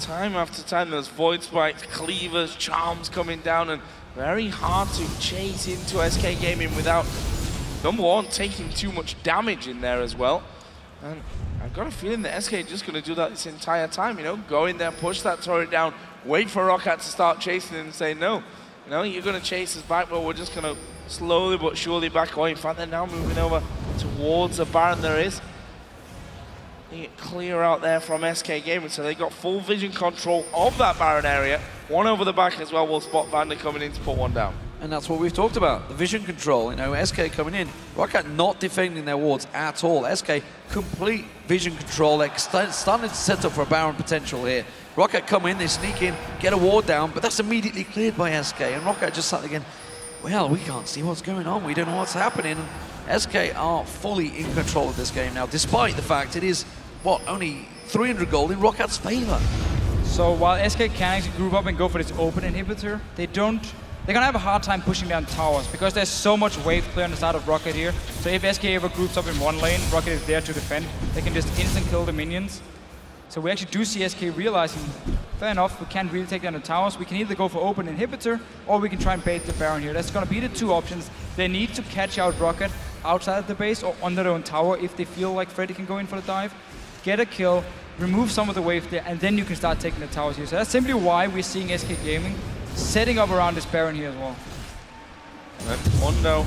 time after time those void spikes, cleavers, charms coming down, and very hard to chase into SK Gaming without, number one, taking too much damage in there as well. And I've got a feeling that SK is just going to do that this entire time, you know, go in there, push that turret down, wait for Roccat to start chasing and say, no, you know, you're going to chase us back, but we're just going to slowly but surely back away. In fact, they're now moving over towards the Baron there is. They get clear out there from SK Gaming, so they got full vision control of that Baron area. One over the back as well will spot VandeR coming in to put one down. And that's what we've talked about, the vision control. You know, SK coming in, Roccat not defending their wards at all. SK complete vision control, like starting to set up for a Baron potential here. Roccat come in, they sneak in, get a ward down, but that's immediately cleared by SK. And Roccat just sat again, well, we can't see what's going on, we don't know what's happening. And SK are fully in control of this game now, despite the fact it is, what, only 300 gold in Rockat's favor. So while SK can actually group up and go for this open inhibitor, they're gonna have a hard time pushing down towers because there's so much wave clear on the side of Roccat here. So if SK ever groups up in one lane, Roccat is there to defend. They can just instant kill the minions. So we actually do see SK realizing, fair enough, we can't really take down the towers. We can either go for open inhibitor or we can try and bait the Baron here. That's gonna be the two options. They need to catch out Roccat outside of the base or under their own tower if they feel like Freddy can go in for the dive. Get a kill, remove some of the wave there, and then you can start taking the towers here. So that's simply why we're seeing SK Gaming setting up around this Baron here as well. And Mundo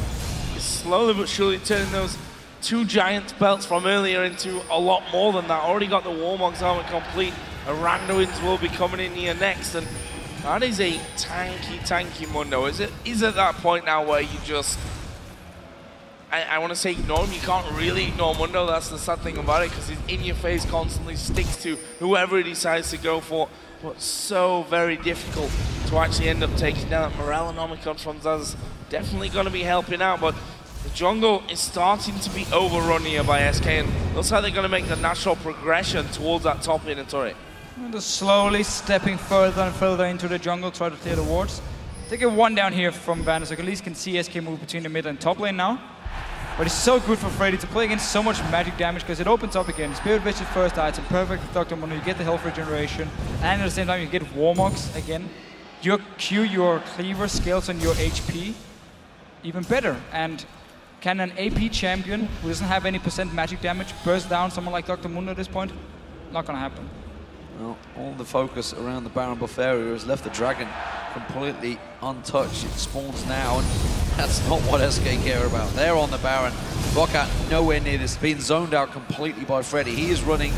is slowly but surely turning those two giant belts from earlier into a lot more than that. Already got the Warmog's armor complete. A Randuin's will be coming in here next, and that is a tanky Mundo. Is at that point now where you just, I want to say ignore him. You can't really ignore Mundo. That's the sad thing about it, because he's in your face constantly, sticks to whoever he decides to go for. But so very difficult to actually end up taking down that Morellonomicon from Xaxus. Definitely going to be helping out, but the jungle is starting to be overrun here by SK, and looks like they're going to make the natural progression towards that top inner turret. And they're slowly stepping further and further into the jungle, try to clear the wards. They get one down here from VandeR, so at least can see SK move between the mid and top lane now. But it's so good for Freddy to play against so much magic damage because it opens up again. Spirit Vision first item, perfect with Dr. Mundo. You get the health regeneration, and at the same time you get Warmogs again. Your Q, your cleaver scales on your HP even better. And can an AP champion who doesn't have any % magic damage burst down someone like Dr. Mundo at this point? Not gonna happen. Well, all the focus around the Baron buff area has left the Dragon completely untouched. It spawns now, and that's not what SK care about. They're on the Baron. Roccat nowhere near this, being zoned out completely by Freddy. He is running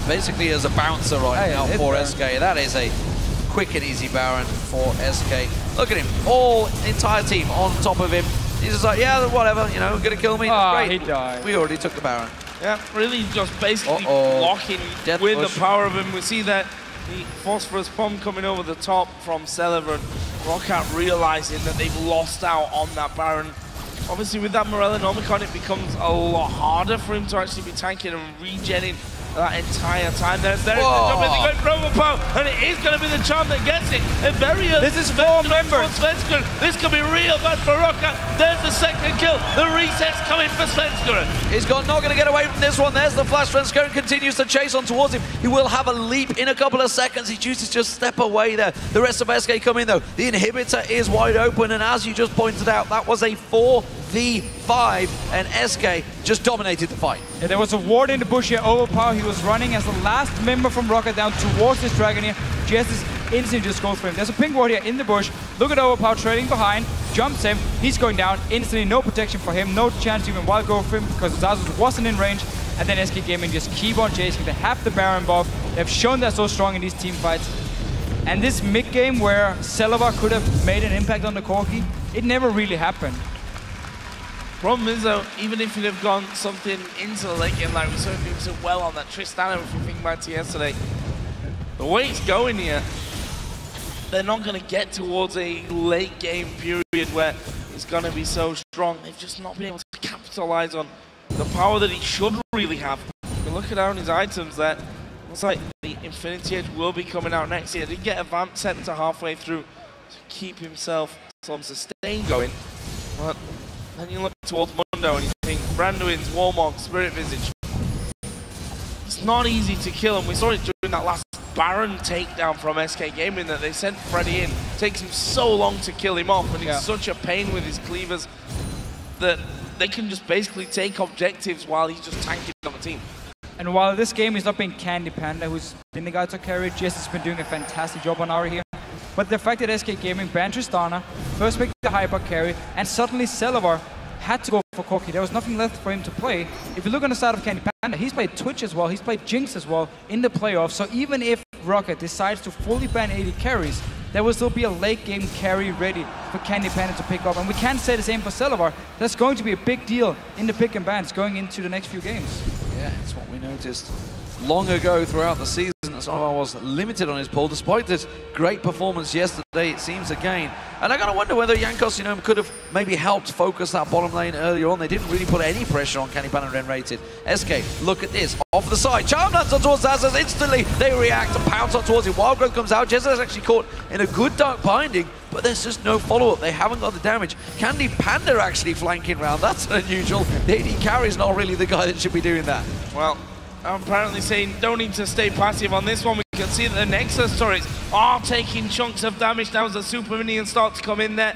basically as a bouncer right now for SK. That is a quick and easy Baron for SK. Look at him, the entire team on top of him. He's just like, yeah, whatever, you know, gonna kill me. That's great. He died. We already took the Baron. Yeah, really just basically blocking with the power of him. We see that the Phosphorus bomb coming over the top from Celaver. Roccat realizing that they've lost out on that Baron. Obviously with that Morellonomicon, it becomes a lot harder for him to actually be tanking and regenning that entire time. There's the jump in the great Overpow, and it is going to be the charm that gets it. And very this is 4 members. Svenskeren. This could be real bad for Roccat. There's the second kill. The reset's coming for Svenskeren. He's not going to get away from this one. There's the flash. Svenskeren continues to chase on towards him. He will have a leap in a couple of seconds. He chooses to just step away there. The rest of SK come in though. The inhibitor is wide open, and as you just pointed out, that was a 4v5, and SK just dominated the fight. Yeah, there was a ward in the bush here. Overpow, he was running as the last member from Roccat down towards this Dragon here. Jesiz instantly just goes for him. There's a pink ward here in the bush. Look at Overpow trailing behind, jumps him, he's going down, instantly no protection for him, no chance to even wild go for him because Xaxus wasn't in range, and then SK Gaming just keep on chasing. They have the Baron buff, they've shown they're so strong in these team fights. And this mid game where Celaver could have made an impact on the Corki, it never really happened. Problem is though, even if you'd have gone something into the late game like we saw him doing so well on that Tristana, if you think back to yesterday, the way it's going here, they're not going to get towards a late game period where it's going to be so strong. They've just not been able to capitalize on the power that he should really have. If you look at down his items there, looks like the Infinity Edge will be coming out next year. He did get a Vamp Scepter halfway through to keep himself some sustain going. But then you look towards Mundo and you think Branduin's Warmog, Spirit Visage. It's not easy to kill him. We saw it during that last Baron takedown from SK Gaming that they sent Freddy in. It takes him so long to kill him off, and he's such a pain with his cleavers that they can just basically take objectives while he's just tanking on the team. And while this game is not being Candy Panda, who's been the guy to carry, Jesiz has been doing a fantastic job on Ahri here. But the fact that SK Gaming banned Tristana, first picked the Hyper carry, and suddenly Celaver had to go for Corki. There was nothing left for him to play. If you look on the side of Candy Panda, he's played Twitch as well, he's played Jinx as well in the playoffs. So even if Roccat decides to fully ban 80 carries, there will still be a late game carry ready for Candy Panda to pick up. And we can't say the same for Celaver. That's going to be a big deal in the pick and bans going into the next few games. Yeah, it's what we noticed long ago throughout the season. Sona was limited on his pull, despite this great performance yesterday, it seems, again. And I gotta wonder whether Jankos, you know, could have maybe helped focus that bottom lane earlier on. They didn't really put any pressure on Candy Panda and nRated. SK, look at this, off the side. Charm lands on towards Xaxus, instantly they react and pounce on towards him. Wild Growth comes out, Jesiz is actually caught in a good dark binding, but there's just no follow-up. They haven't got the damage. Candy Panda actually flanking round, that's unusual. The AD carry's not really the guy that should be doing that. Well, I'm apparently saying don't need to stay passive on this one. We can see that the Nexus turrets are taking chunks of damage now as the super minions start to come in there.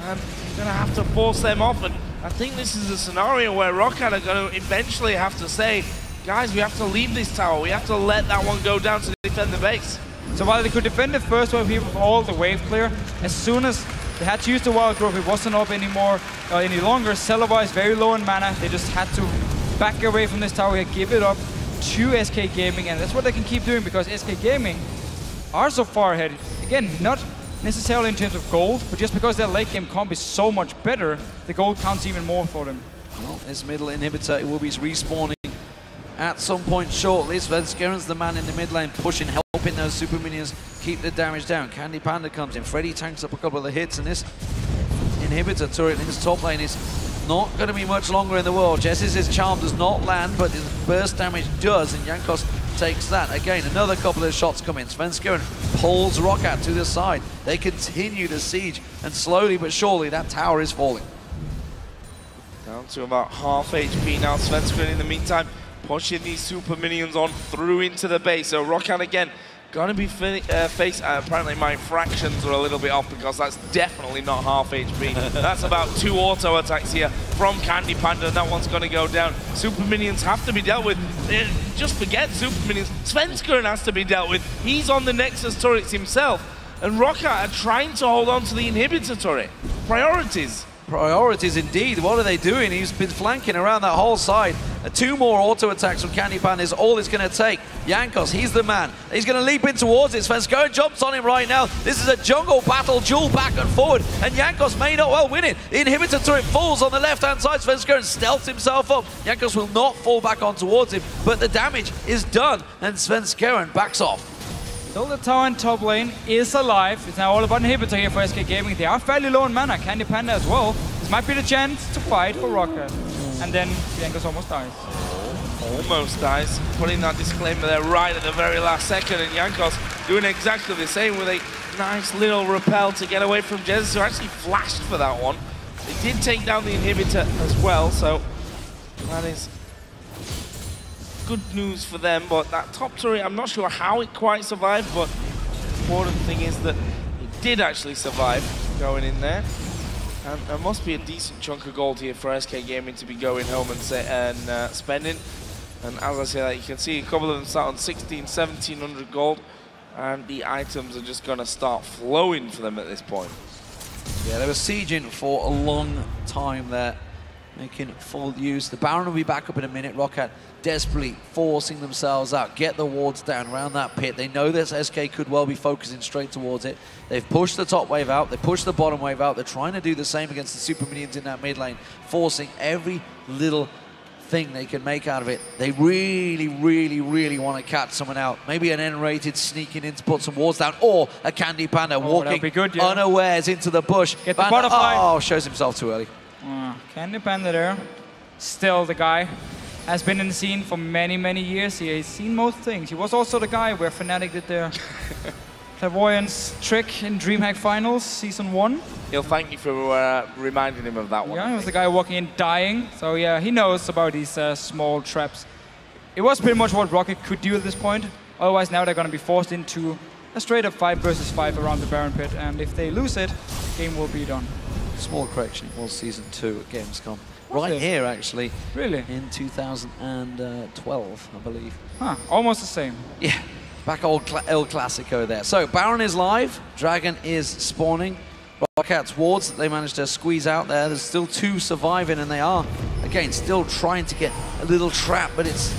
And you're going to have to force them off. And I think this is a scenario where Roccat are going to eventually have to say, guys, we have to leave this tower. We have to let that one go down to defend the base. So while they could defend the first wave here with all the wave clear, as soon as they had to use the Wild Growth, it wasn't up anymore, any longer. Celaver is very low in mana. They just had to back away from this tower here, give it up to SK Gaming, and that's what they can keep doing because SK Gaming are so far ahead. Again, not necessarily in terms of gold, but just because their late game comp is so much better, the gold counts even more for them. Well, this middle inhibitor, it will be respawning at some point shortly. Svenskeren's the man in the mid lane, pushing, helping those super minions keep the damage down. Candy Panda comes in, Freddy tanks up a couple of the hits, and this inhibitor turret in his top lane is not going to be much longer in the world. Jeziz's charm does not land, but his burst damage does, and Jankos takes that. Again, another couple of shots come in. Svenskeren pulls Roccat to the side. They continue to siege, and slowly but surely that tower is falling. Down to about half HP now. Svenskeren in the meantime pushing these super minions on through into the base. So Roccat again going to be faced. Apparently my fractions are a little bit off because that's definitely not half HP. That's about 2 auto attacks here from Candy Panda, and that one's going to go down. Super minions have to be dealt with. Just forget super minions. Svenskeren has to be dealt with. He's on the Nexus turrets himself, and Roccat are trying to hold on to the inhibitor turret. Priorities. Priorities indeed. What are they doing? He's been flanking around that whole side. 2 more auto attacks from Candy Panda is all it's going to take. Jankos, he's the man. He's going to leap in towards it. Svenskeren jumps on him right now. This is a jungle battle, duel back and forward, and Jankos may not well win it. The inhibitor turret falls on the left-hand side. Svenskeren stealths himself up. Jankos will not fall back on towards him, but the damage is done, and Svenskeren backs off. Still the tower in top lane is alive. It's now all about inhibitor here for SK Gaming. They are fairly low in mana, Candy Panda as well. This might be the chance to fight for Roccat. And then Jankos almost dies. Almost dies. Putting that disclaimer there right at the very last second, and Jankos doing exactly the same with a nice little repel to get away from Jesiz, who actually flashed for that one. They did take down the inhibitor as well, so that is good news for them. But that top turret, I'm not sure how it quite survived, but the important thing is that it did actually survive going in there. And there must be a decent chunk of gold here for SK Gaming to be going home and spending. And as I say that, you can see a couple of them start on 1700 gold, and the items are just going to start flowing for them at this point. Yeah, they were sieging for a long time there, making full use. The Baron will be back up in a minute. Roccat desperately forcing themselves out, get the wards down around that pit. They know that SK could well be focusing straight towards it. They've pushed the top wave out, they pushed the bottom wave out. They're trying to do the same against the super minions in that mid lane, forcing every little thing they can make out of it. They really, really, really want to catch someone out. Maybe an nRated sneaking in to put some wards down, or a Candy Panda walking good, unawares into the bush. Get the butterfly. Oh, shows himself too early. Candy Panda there. Still the guy. Has been in the scene for many, many years here. He's seen most things. He was also the guy where Fnatic did their clairvoyance trick in DreamHack Finals, Season 1. He'll thank you for reminding him of that one. Yeah, he was the guy walking in dying. So yeah, he knows about these small traps. It was pretty much what Roccat could do at this point. Otherwise, now they're going to be forced into a straight-up 5 versus 5 around the Baron pit. And if they lose it, the game will be done. Small correction, it was Season 2 at Gamescom. Right here, actually. Really? In 2012, I believe. Huh, almost the same. Yeah, back old El Clasico there. So, Baron is live, Dragon is spawning. Rockat's wards that they managed to squeeze out there. There's still 2 surviving, and they are, again, still trying to get a little trap, but it's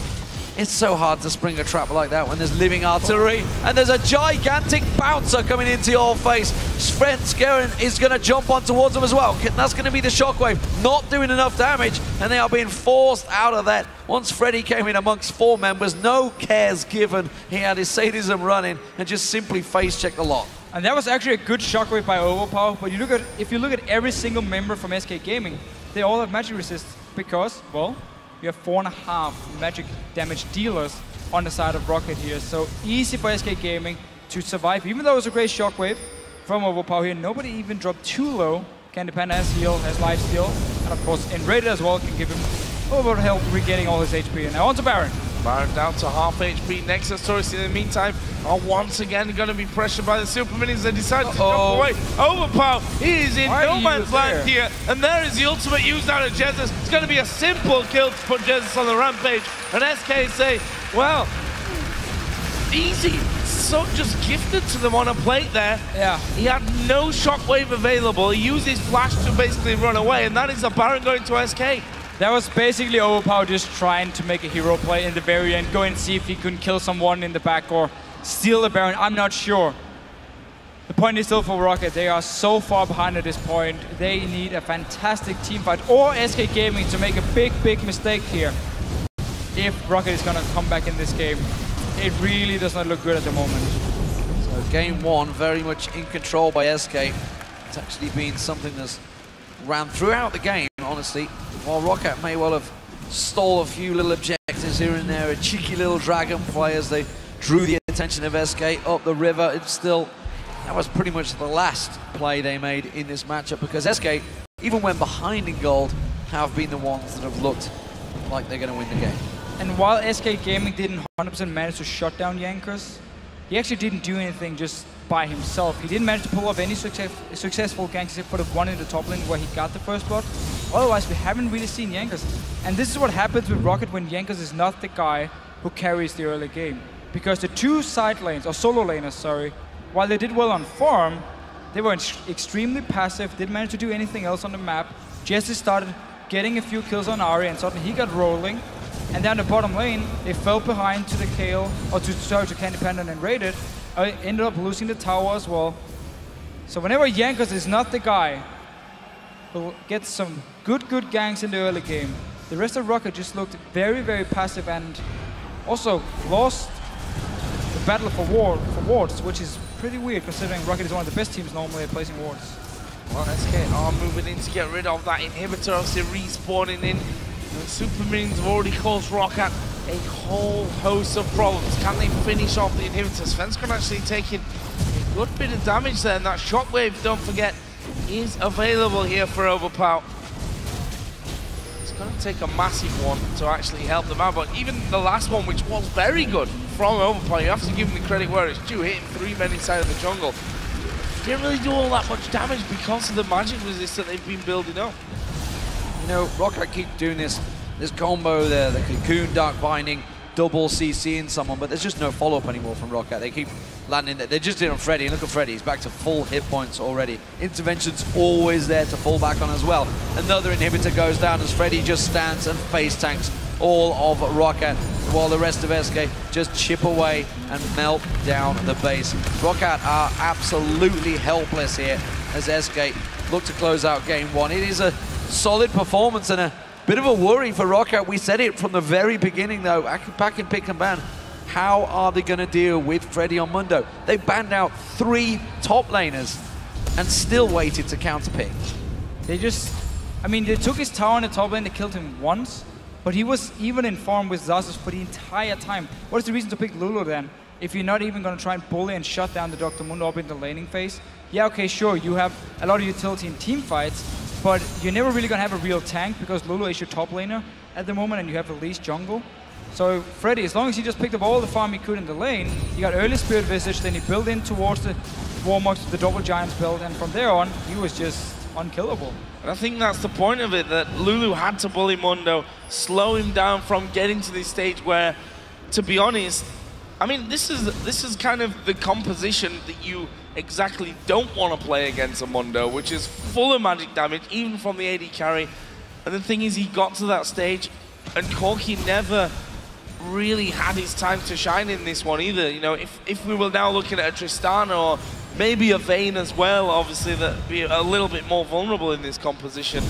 so hard to spring a trap like that when there's living artillery, and there's a gigantic bouncer coming into your face. Svenskeren is going to jump on towards them as well. That's going to be the shockwave, not doing enough damage, and they are being forced out of that. Once Freddy came in amongst 4 members, no cares given. He had his sadism running and just simply face-checked a lot. And that was actually a good shockwave by Overpow, but if you look at every single member from SK Gaming, they all have magic resist because, well, you have 4.5 magic damage dealers on the side of Roccat here. So easy for SK Gaming to survive, even though it was a great shockwave from Overpow here. Nobody even dropped too low. Candy Panda has heal, has life steal, and of course nRated as well can give him a little bit of help regaining all his HP. And now on to Baron. Baron down to half HP. Nexus Taurus in the meantime are once again going to be pressured by the super minions. They decide to jump away. Overpow, he is in no man's land here. And there is the ultimate used out of Jesiz. It's going to be a simple kill to put Jesiz on the rampage. And SK say, well, easy. So just gifted to them on a plate there. Yeah. He had no shockwave available. He used his flash to basically run away. And that is a Baron going to SK. That was basically Overpow just trying to make a hero play in the very end, go and see if he couldn't kill someone in the back or steal the Baron. I'm not sure. The point is still for Roccat. They are so far behind at this point. They need a fantastic team fight or SK Gaming to make a big, big mistake here. If Roccat is going to come back in this game, it really does not look good at the moment. So game 1 very much in control by SK. It's actually been something that's ran throughout the game, honestly. While Roccat may well have stole a few little objectives here and there, a cheeky little dragon play as they drew the attention of SK up the river. It's still, that was pretty much the last play they made in this matchup, because SK, even when behind in gold, have been the ones that have looked like they're going to win the game. And while SK Gaming didn't 100% manage to shut down Jankos, he actually didn't do anything just by himself. He didn't manage to pull off any successful ganks except for the one in the top lane where he got the first blood. Otherwise, we haven't really seen Jankos. And this is what happens with Roccat when Jankos is not the guy who carries the early game. Because the 2 side lanes, or solo laners, sorry, while they did well on farm, they were extremely passive, didn't manage to do anything else on the map. Jesiz started getting a few kills on Ahri, and suddenly he got rolling. And down the bottom lane, they fell behind to the Kayle, or to Candy Panda and nRated. Ended up losing the tower as well. So whenever Jankos is not the guy who gets some good ganks in the early game, the rest of Roccat just looked very, very passive and also lost the battle for wards, which is pretty weird considering Roccat is one of the best teams normally at placing wards. Well, SK are moving in to get rid of that inhibitor, obviously respawning in. The super minions have already caused Roccat a whole host of problems. Can they finish off the inhibitor? Svenskeren actually taking a good bit of damage there, and that shockwave, don't forget, is available here for Overpow. It's going to take a massive one to actually help them out, but even the last one, which was very good from Overpow, you have to give him the credit where it's due, hitting 3 men inside of the jungle. Didn't really do all that much damage because of the magic resist that they've been building up. You know, Roccat keep doing this combo there, the Cocoon, Dark Binding, double CCing someone, but there's just no follow-up anymore from Roccat. They keep landing there. They just did on Freddy. Look at Freddy, he's back to full hit points already. Intervention's always there to fall back on as well. Another inhibitor goes down as Freddy just stands and face tanks all of Roccat, while the rest of SK just chip away and melt down the base. Roccat are absolutely helpless here as SK look to close out game 1. It is a solid performance and a Bit of a worry for Roccat. We said it from the very beginning, though, back in pick and ban. How are they going to deal with Freddy on Mundo? They banned out 3 top laners and still waited to counterpick. They just, I mean, they took his tower in the top lane, they killed him once, but he was even in farm with Xaxus for the entire time. What is the reason to pick Lulu then? If you're not even going to try and bully and shut down the Dr. Mundo up in the laning phase? Yeah, okay, sure, you have a lot of utility in team fights, but you're never really going to have a real tank because Lulu is your top laner at the moment and you have Elise jungle. So Freddy, as long as he just picked up all the farm he could in the lane, he got early Spirit Visage, then he built in towards the Warmox, the double Giants build, and from there on, he was just unkillable. And I think that's the point of it, that Lulu had to bully Mundo, slow him down from getting to this stage where, to be honest, I mean, this is kind of the composition that you exactly don't want to play against a Mundo, which is full of magic damage, even from the AD carry. And the thing is, he got to that stage, and Corki never really had his time to shine in this one either. You know, if we were now looking at a Tristana or maybe a Vayne as well, obviously that'd be a little bit more vulnerable in this composition,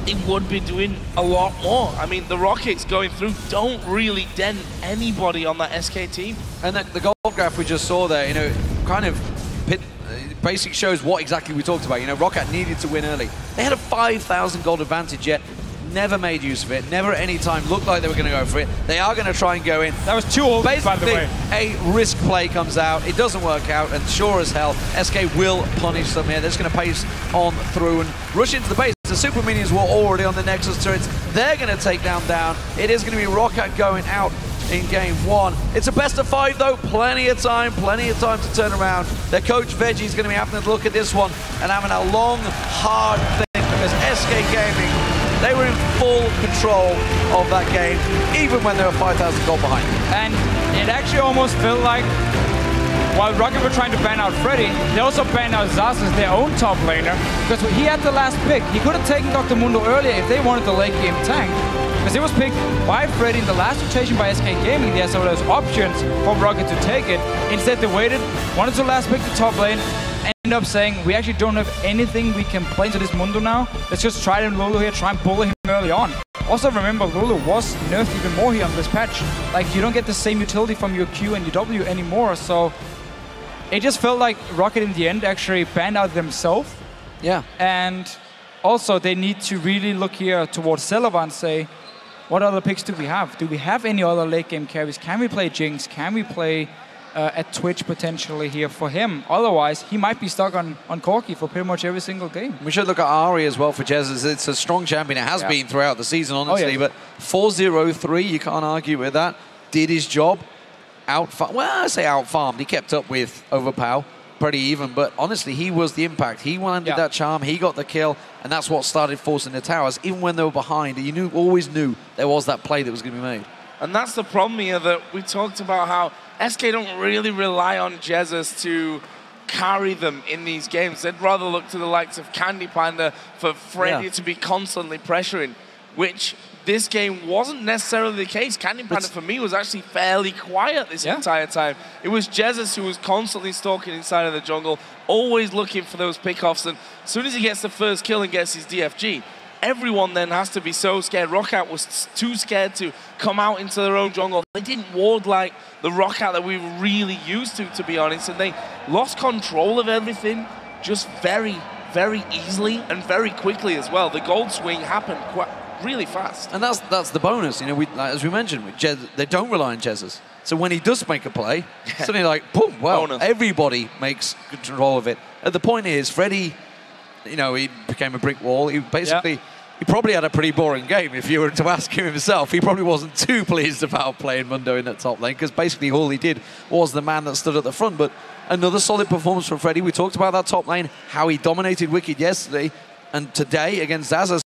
it would be doing a lot more. I mean, the Rockets going through don't really dent anybody on that SK team. And the gold graph we just saw there, you know, kind of basically shows what exactly we talked about. You know, Roccat needed to win early. They had a 5,000 gold advantage yet. Never made use of it, never at any time looked like they were going to go for it. They are going to try and go in. That was 2 ults, by the way. A risk play comes out, it doesn't work out, and sure as hell, SK will punish them here. They're just going to pace on through and rush into the base. The super minions were already on the Nexus turrets. They're going to take down. It is going to be Roccat going out in game 1. It's a best of 5 though, plenty of time to turn around. Their coach Veggie is going to be having a look at this one and having a long, hard think, because SK Gaming, they were in full control of that game, even when they were 5,000 gold behind. And it actually almost felt like, while Roccat were trying to ban out Freddy, they also banned out Xaxus, their own top laner, because he had the last pick. He could have taken Dr. Mundo earlier if they wanted the late game tank, because it was picked by Freddy in the last rotation by SK Gaming. They had some of those options for Roccat to take it. Instead, they waited, wanted to last pick the top lane, end up saying, we actually don't have anything we can play into this Mundo now. Let's just try them Lulu here, try and bully him early on. Also remember, Lulu was nerfed even more here on this patch. Like, you don't get the same utility from your Q and your W anymore, so it just felt like Roccat in the end actually banned out themselves. Yeah. And also they need to really look here towards Celaver and say, what other picks do we have? Do we have any other late game carries? Can we play Jinx? Can we play at Twitch potentially here for him? Otherwise, he might be stuck on Corki for pretty much every single game. We should look at Ahri as well for Jesiz. It's a strong champion. It has been throughout the season, honestly. But 4-0-3, you can't argue with that. Did his job. Well, I say out-farmed. He kept up with Overpow pretty even. But honestly, he was the impact. He landed that charm. He got the kill. And that's what started forcing the towers. Even when they were behind, you always knew there was that play that was going to be made. And that's the problem here, that we talked about how SK don't really rely on Jesiz to carry them in these games. They'd rather look to the likes of Candy Panda for Freddy to be constantly pressuring, which this game wasn't necessarily the case. Candy Panda, for me, was actually fairly quiet this entire time. It was Jesiz who was constantly stalking inside of the jungle, always looking for those pickoffs, and as soon as he gets the first kill and gets his DFG, everyone then has to be so scared. Roccat was too scared to come out into their own jungle. They didn't ward like the Roccat that we were really used to be honest, and they lost control of everything just very, very easily and very quickly as well. The gold swing happened quite really fast. And that's the bonus, you know, as we mentioned, they don't rely on Jesiz. So when he does make a play, suddenly like, boom, well, everybody makes control of it. And the point is, Freddy, you know, he became a brick wall. He basically, he probably had a pretty boring game. If you were to ask him himself, he probably wasn't too pleased about playing Mundo in that top lane, because basically all he did was the man that stood at the front. But another solid performance from Freddy. We talked about that top lane, how he dominated Wicked yesterday, and today against Xaxus,